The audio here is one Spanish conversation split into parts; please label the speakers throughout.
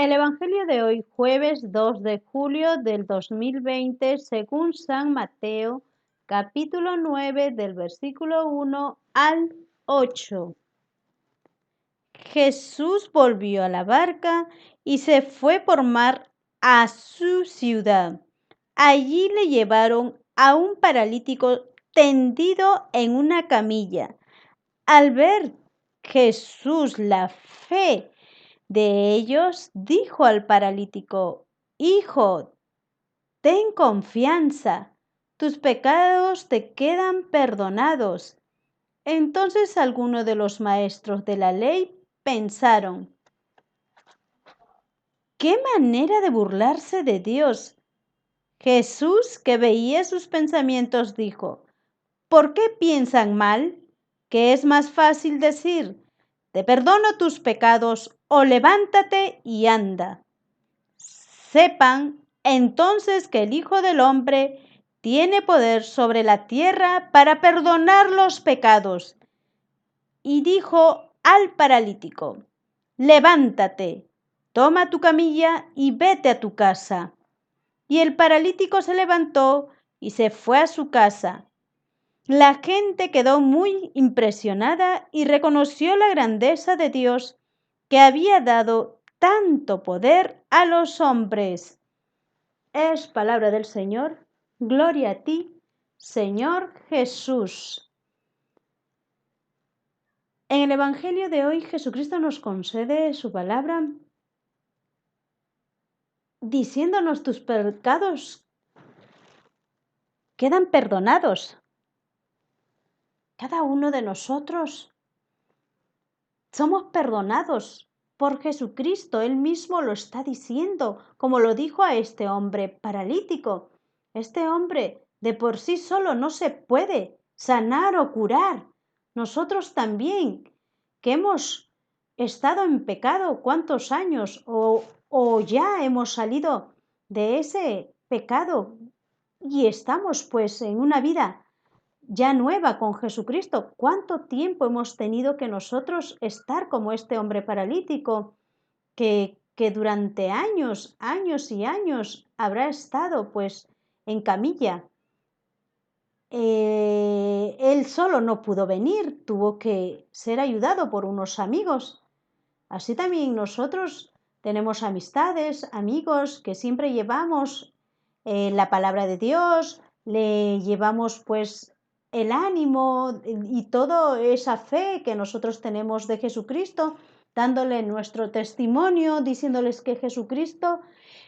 Speaker 1: El Evangelio de hoy, jueves 2 de julio del 2020, según San Mateo, capítulo 9, del versículo 1 al 8. Jesús volvió a la barca y se fue por mar a su ciudad. Allí le llevaron a un paralítico tendido en una camilla. Al ver Jesús la fe de ellos, dijo al paralítico: Hijo, ten confianza, tus pecados te quedan perdonados. Entonces algunos de los maestros de la ley pensaron: ¿qué manera de burlarse de Dios? Jesús, que veía sus pensamientos, dijo: ¿por qué piensan mal? ¿Qué es más fácil decir: te perdono tus pecados, o levántate y anda? Sepan entonces que el Hijo del Hombre tiene poder sobre la tierra para perdonar los pecados. Y dijo al paralítico: levántate, toma tu camilla y vete a tu casa. Y el paralítico se levantó y se fue a su casa. La gente quedó muy impresionada y reconoció la grandeza de Dios, que había dado tanto poder a los hombres. Es palabra del Señor. Gloria a ti, Señor Jesús. En el Evangelio de hoy, Jesucristo nos concede su palabra diciéndonos: tus pecados quedan perdonados. Cada uno de nosotros somos perdonados por Jesucristo. Él mismo lo está diciendo, como lo dijo a este hombre paralítico. Este hombre de por sí solo no se puede sanar o curar. Nosotros también, que hemos estado en pecado cuántos años o ya hemos salido de ese pecado y estamos pues en una vida ya nueva con Jesucristo. ¿Cuánto tiempo hemos tenido que nosotros estar como este hombre paralítico que durante años, años y años habrá estado pues en camilla? Él solo no pudo venir, tuvo que ser ayudado por unos amigos. Así también nosotros tenemos amistades, amigos que siempre llevamos la palabra de Dios, le llevamos pues el ánimo y toda esa fe que nosotros tenemos de Jesucristo, dándole nuestro testimonio, diciéndoles que Jesucristo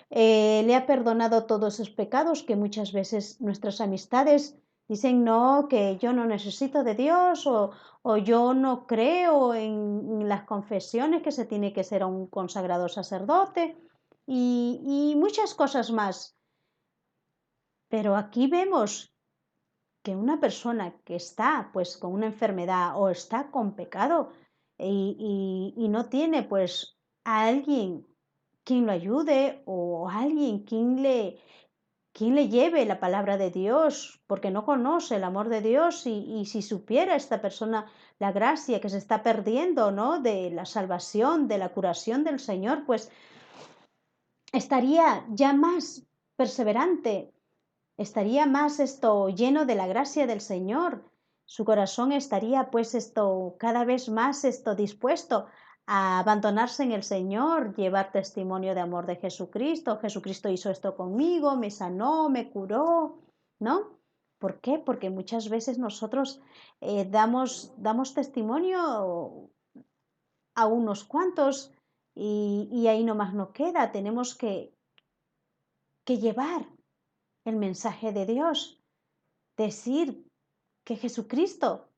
Speaker 1: le ha perdonado todos esos pecados que muchas veces nuestras amistades dicen: no, que yo no necesito de Dios, o yo no creo en las confesiones, que se tiene que ser un consagrado sacerdote y muchas cosas más. Pero aquí vemos que una persona que está pues con una enfermedad o está con pecado y no tiene pues a alguien quien lo ayude o alguien quien le lleve la palabra de Dios, porque no conoce el amor de Dios y si supiera esta persona la gracia que se está perdiendo, ¿no?, de la salvación, de la curación del Señor, pues estaría ya más perseverante, estaría más lleno de la gracia del Señor. Su corazón estaría pues cada vez más dispuesto a abandonarse en el Señor, llevar testimonio de amor de Jesucristo. Jesucristo hizo esto conmigo, me sanó, me curó, ¿no? ¿Por qué? Porque muchas veces nosotros damos testimonio a unos cuantos y ahí nomás no queda. Tenemos que llevar el mensaje de Dios, decir que Jesucristo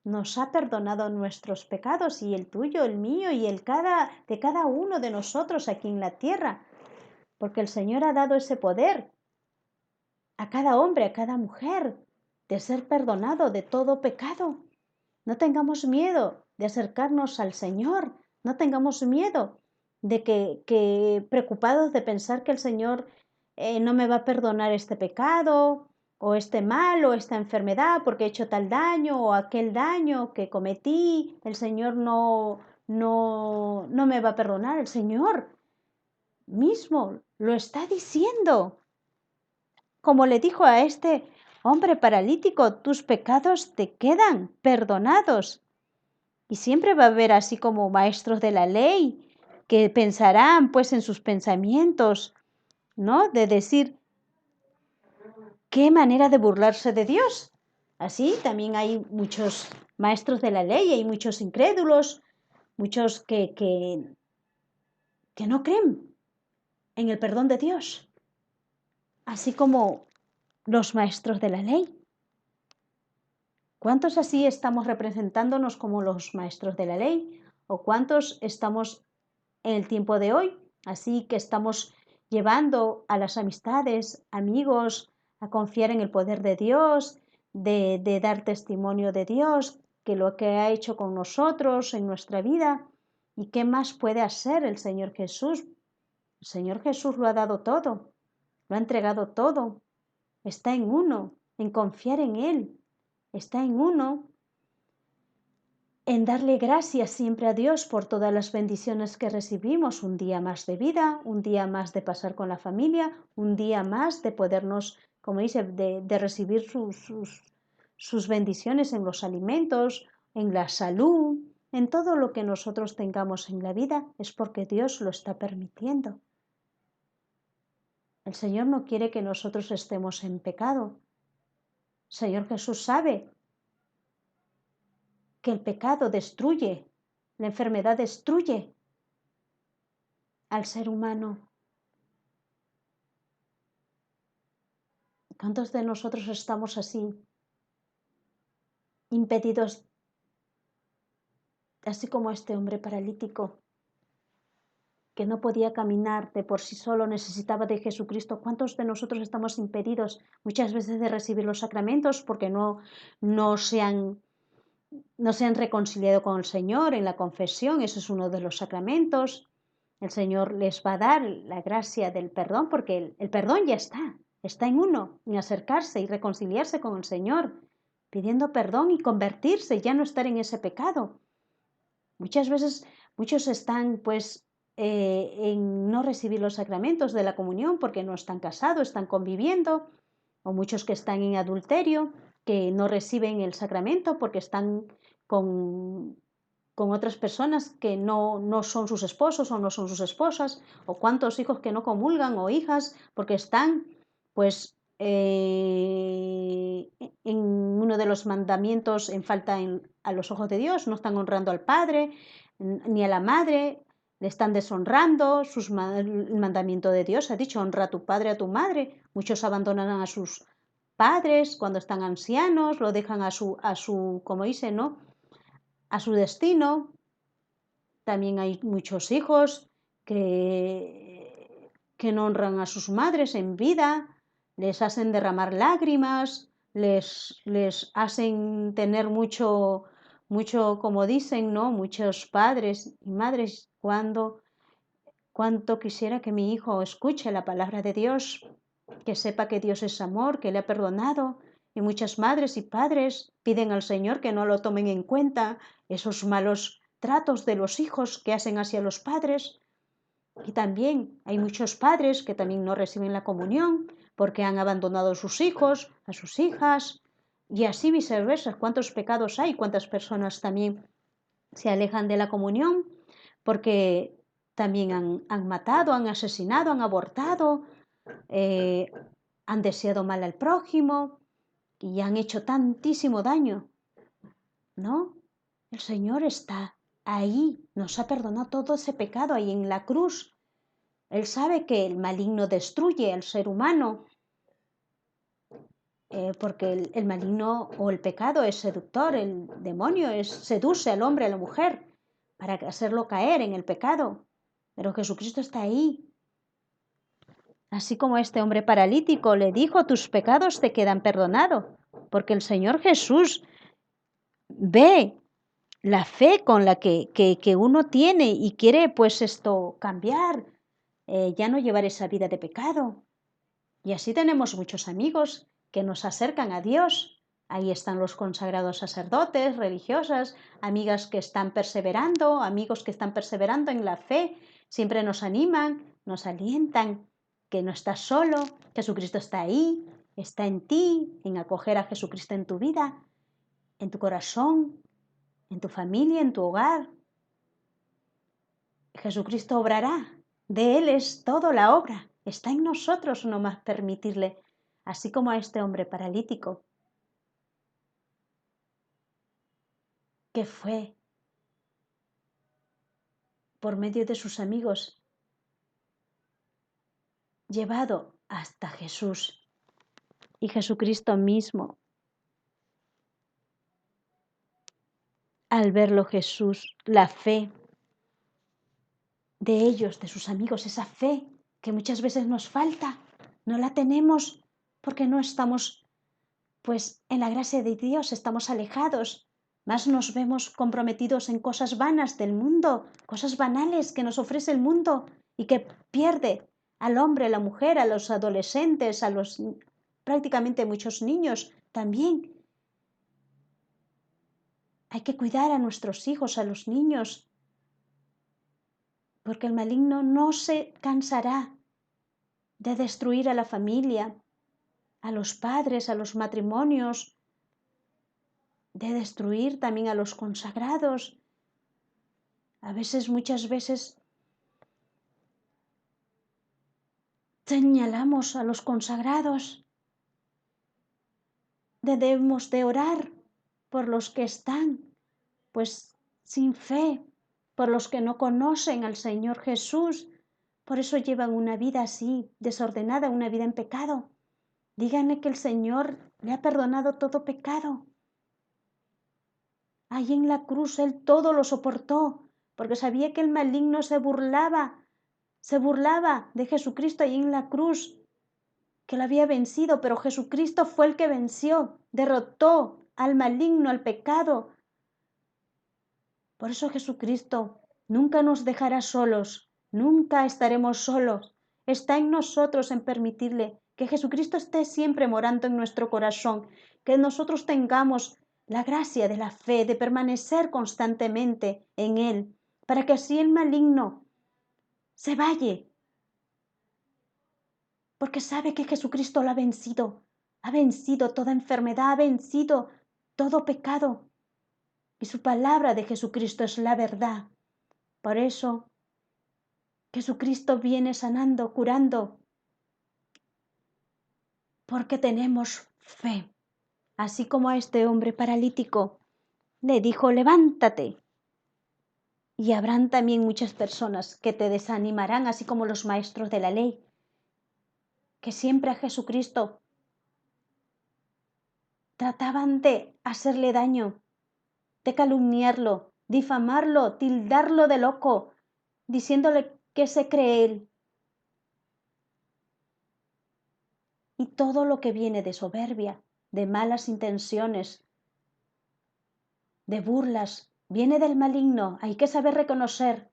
Speaker 1: nos ha perdonado nuestros pecados, y el tuyo, el mío y de cada uno de nosotros aquí en la tierra, porque el Señor ha dado ese poder a cada hombre, a cada mujer, de ser perdonado de todo pecado. No tengamos miedo de acercarnos al Señor, no tengamos miedo de que preocupados de pensar que el Señor no me va a perdonar este pecado o este mal o esta enfermedad porque he hecho tal daño o aquel daño que cometí. El Señor no me va a perdonar. El Señor mismo lo está diciendo. Como le dijo a este hombre paralítico, tus pecados te quedan perdonados. Y siempre va a haber así como maestros de la ley que pensarán pues en sus pensamientos, ¿no? De decir, qué manera de burlarse de Dios. Así también hay muchos maestros de la ley, hay muchos incrédulos, muchos que no creen en el perdón de Dios, así como los maestros de la ley. ¿Cuántos así estamos representándonos como los maestros de la ley? ¿O cuántos estamos en el tiempo de hoy? Así que estamos llevando a las amistades, amigos, a confiar en el poder de Dios, de dar testimonio de Dios, que lo que ha hecho con nosotros en nuestra vida. ¿Y qué más puede hacer el Señor Jesús? El Señor Jesús lo ha dado todo, lo ha entregado todo. Está en uno, en confiar en Él. Está en uno, en darle gracias siempre a Dios por todas las bendiciones que recibimos, un día más de vida, un día más de pasar con la familia, un día más de podernos, como dice, de recibir sus bendiciones en los alimentos, en la salud, en todo lo que nosotros tengamos en la vida, es porque Dios lo está permitiendo. El Señor no quiere que nosotros estemos en pecado. El Señor Jesús sabe que el pecado destruye, la enfermedad destruye al ser humano. ¿Cuántos de nosotros estamos así, impedidos, así como este hombre paralítico, que no podía caminar de por sí solo, necesitaba de Jesucristo? ¿Cuántos de nosotros estamos impedidos muchas veces de recibir los sacramentos porque no se han reconciliado con el Señor en la confesión? Eso es uno de los sacramentos. El Señor les va a dar la gracia del perdón porque el perdón ya está en uno, en acercarse y reconciliarse con el Señor, pidiendo perdón y convertirse, ya no estar en ese pecado. Muchas veces muchos están pues en no recibir los sacramentos de la comunión porque no están casados, están conviviendo, o muchos que están en adulterio, que no reciben el sacramento porque están con otras personas que no son sus esposos o no son sus esposas, o cuántos hijos que no comulgan o hijas porque están pues en uno de los mandamientos en falta a los ojos de Dios, no están honrando al padre ni a la madre, le están deshonrando el mandamiento de Dios ha dicho honra a tu padre, a tu madre. Muchos abandonan a sus padres cuando están ancianos, lo dejan a su como dice, ¿no?, a su destino. También hay muchos hijos que no honran a sus madres en vida, les hacen derramar lágrimas, les hacen tener mucho, como dicen, ¿no?, muchos padres y madres. Cuánto quisiera que mi hijo escuche la palabra de Dios, que sepa que Dios es amor, que le ha perdonado. Y muchas madres y padres piden al Señor que no lo tomen en cuenta esos malos tratos de los hijos que hacen hacia los padres. Y también hay muchos padres que también no reciben la comunión porque han abandonado a sus hijos, a sus hijas, y así viceversa. ¿Cuántos pecados hay? ¿Cuántas personas también se alejan de la comunión porque también han matado, han asesinado, han abortado, han deseado mal al prójimo y han hecho tantísimo daño? ¿No? El Señor está ahí, nos ha perdonado todo ese pecado ahí en la cruz. Él sabe que el maligno destruye al ser humano, porque el maligno o el pecado es seductor, el demonio seduce al hombre, a la mujer, para hacerlo caer en el pecado. Pero Jesucristo está ahí. Así como este hombre paralítico le dijo, tus pecados te quedan perdonados, porque el Señor Jesús ve la fe con la que uno tiene y quiere pues esto cambiar, ya no llevar esa vida de pecado. Y así tenemos muchos amigos que nos acercan a Dios. Ahí están los consagrados sacerdotes, religiosas, amigas que están perseverando, amigos que están perseverando en la fe, siempre nos animan, nos alientan que no estás solo, Jesucristo está ahí, está en ti, en acoger a Jesucristo en tu vida, en tu corazón, en tu familia, en tu hogar. Jesucristo obrará, de Él es toda la obra, está en nosotros nomás permitirle, así como a este hombre paralítico, que fue por medio de sus amigos llevado hasta Jesús. Y Jesucristo mismo, al verlo Jesús, la fe de ellos, de sus amigos, esa fe que muchas veces nos falta, no la tenemos porque no estamos, pues, en la gracia de Dios, estamos alejados, más nos vemos comprometidos en cosas vanas del mundo, cosas banales que nos ofrece el mundo y que pierde al hombre, a la mujer, a los adolescentes, a los prácticamente muchos niños también. Hay que cuidar a nuestros hijos, a los niños, porque el maligno no se cansará de destruir a la familia, a los padres, a los matrimonios, de destruir también a los consagrados. A veces, muchas veces, señalamos a los consagrados. Debemos de orar por los que están, pues, sin fe, por los que no conocen al Señor Jesús. Por eso llevan una vida así, desordenada, una vida en pecado. Díganle que el Señor le ha perdonado todo pecado. Ahí en la cruz Él todo lo soportó, porque sabía que el maligno se burlaba de Jesucristo ahí en la cruz, que lo había vencido, pero Jesucristo fue el que venció, derrotó al maligno, al pecado. Por eso Jesucristo nunca nos dejará solos, nunca estaremos solos. Está en nosotros en permitirle que Jesucristo esté siempre morando en nuestro corazón, que nosotros tengamos la gracia de la fe, de permanecer constantemente en Él, para que así el maligno se vaya, porque sabe que Jesucristo lo ha vencido toda enfermedad, ha vencido todo pecado, y su palabra de Jesucristo es la verdad. Por eso Jesucristo viene sanando, curando, porque tenemos fe. Así como a este hombre paralítico le dijo, levántate. Y habrán también muchas personas que te desanimarán, así como los maestros de la ley, que siempre a Jesucristo trataban de hacerle daño, de calumniarlo, difamarlo, tildarlo de loco, diciéndole que se cree él. Y todo lo que viene de soberbia, de malas intenciones, de burlas, viene del maligno. Hay que saber reconocer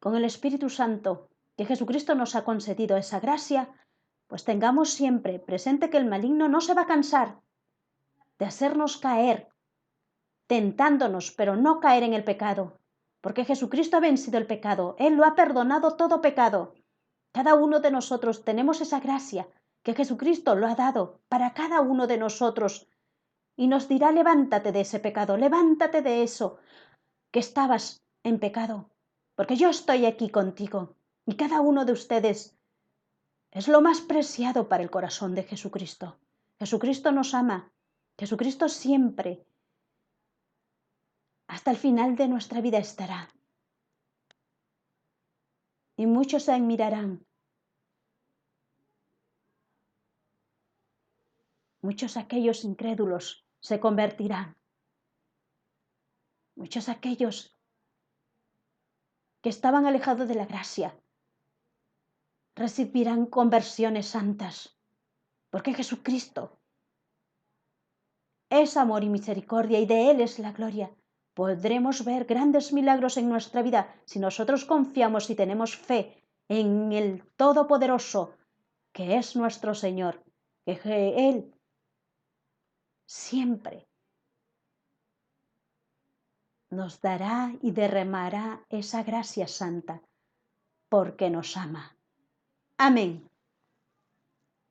Speaker 1: con el Espíritu Santo que Jesucristo nos ha concedido esa gracia, pues tengamos siempre presente que el maligno no se va a cansar de hacernos caer, tentándonos, pero no caer en el pecado, porque Jesucristo ha vencido el pecado, Él lo ha perdonado todo pecado. Cada uno de nosotros tenemos esa gracia que Jesucristo lo ha dado para cada uno de nosotros y nos dirá, levántate de ese pecado, levántate de eso que estabas en pecado, porque yo estoy aquí contigo y cada uno de ustedes es lo más preciado para el corazón de Jesucristo. Jesucristo nos ama, Jesucristo siempre, hasta el final de nuestra vida estará. Y muchos se admirarán, muchos aquellos incrédulos se convertirán, muchos aquellos que estaban alejados de la gracia recibirán conversiones santas, porque Jesucristo es amor y misericordia y de Él es la gloria. Podremos ver grandes milagros en nuestra vida si nosotros confiamos y tenemos fe en el Todopoderoso, que es nuestro Señor, que Él siempre nos dará y derramará esa gracia santa, porque nos ama. Amén.